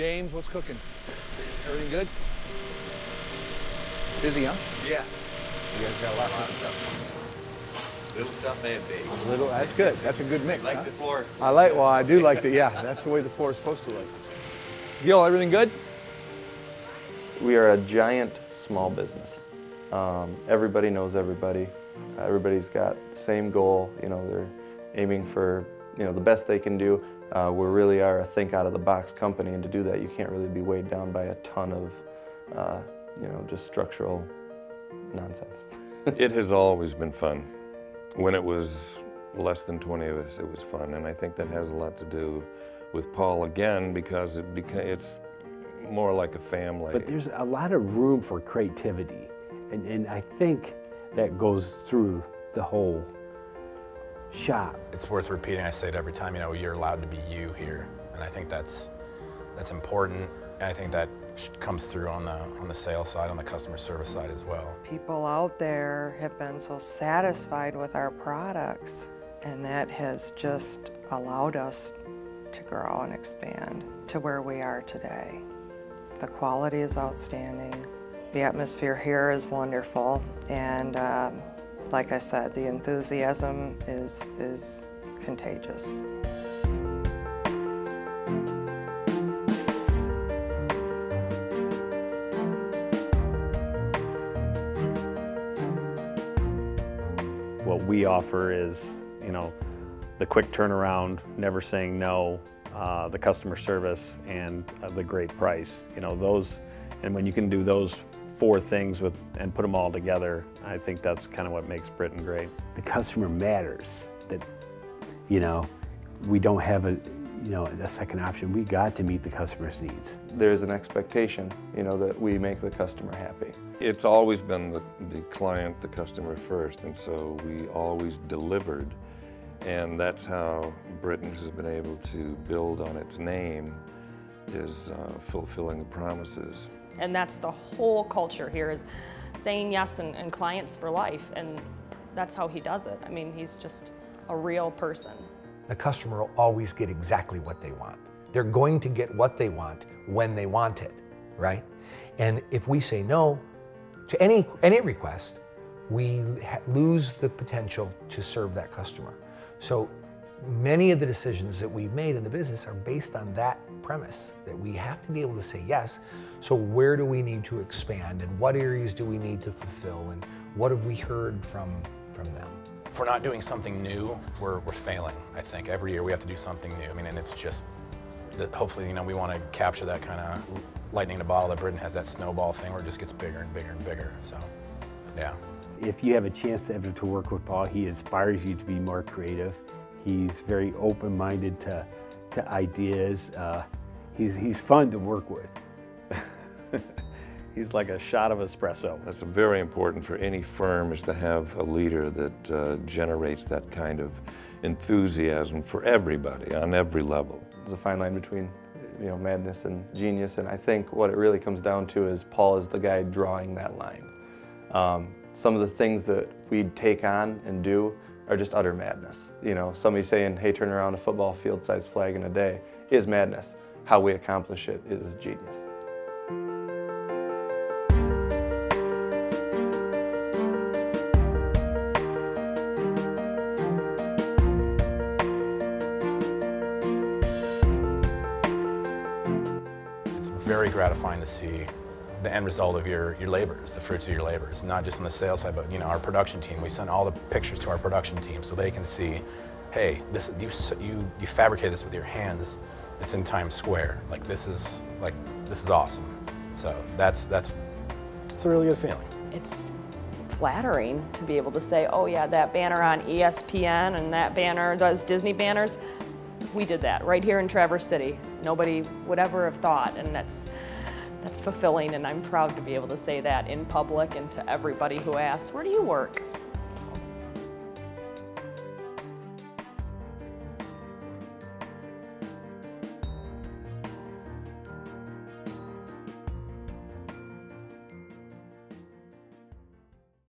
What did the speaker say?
James, what's cooking? Everything good? Busy, huh? Yes. You guys got a lot of stuff. Little stuff and big. Little, that's good. That's a good mix. Like the floor. Well, I do like the, yeah, that's the way the floor is supposed to look. Gil, everything good? We are a giant small business. Everybody knows everybody. Everybody's got the same goal. You know, they're aiming for, you know, the best they can do. We really are a think out of the box company, and to do that, you can't really be weighed down by a ton of, you know, just structural nonsense. It has always been fun. When it was less than 20 of us, it was fun, and I think that has a lot to do with Paul again, because it's more like a family. But there's a lot of room for creativity, and I think that goes through the whole shop. It's worth repeating. I say it every time. You know, you're allowed to be you here, and I think that's important. And I think that comes through on the sales side, on the customer service side as well. People out there have been so satisfied with our products, and that has just allowed us to grow and expand to where we are today. The quality is outstanding. The atmosphere here is wonderful, and like I said, the enthusiasm is contagious. What we offer is, you know, the quick turnaround, never saying no, the customer service, and the great price. You know, those, and when you can do those four things and put them all together, I think that's kind of what makes Britten great. The customer matters. That, you know, we don't have a second option. We got to meet the customer's needs. There's an expectation, you know, that we make the customer happy. It's always been the client, the customer first, and so we always delivered. And that's how Britten has been able to build on its name, is fulfilling the promises. And that's the whole culture here, is saying yes and clients for life, and that's how he does it. I mean, he's just a real person. The customer will always get exactly what they want. They're going to get what they want when they want it, right? And if we say no to any request, we lose the potential to serve that customer. So many of the decisions that we've made in the business are based on that premise, that we have to be able to say yes. So where do we need to expand, and what areas do we need to fulfill, and what have we heard from them? If we're not doing something new, we're failing. I think every year we have to do something new. I mean, and it's just that hopefully, you know, we want to capture that kind of lightning in a bottle that Britten has, that snowball thing where it just gets bigger and bigger and bigger. So, yeah. If you have a chance ever to work with Paul, he inspires you to be more creative. He's very open-minded to ideas. He's fun to work with. He's like a shot of espresso. That's very important for any firm, is to have a leader that generates that kind of enthusiasm for everybody on every level. There's a fine line between, you know, madness and genius, and I think what it really comes down to is Paul is the guy drawing that line. Some of the things that we take on and do are just utter madness. You know, somebody saying, hey, turn around a football field-sized flag in a day is madness. How we accomplish it is genius. It's very gratifying to see the end result of your labors, the fruits of your labors, not just on the sales side, but, you know, our production team. We send all the pictures to our production team so they can see, hey, this you fabricated this with your hands. It's in Times Square. This is awesome. So it's a really good feeling. It's flattering to be able to say, oh yeah, that banner on ESPN and that banner, those Disney banners, we did that right here in Traverse City. Nobody would ever have thought, and that's fulfilling, and I'm proud to be able to say that in public and to everybody who asks, where do you work?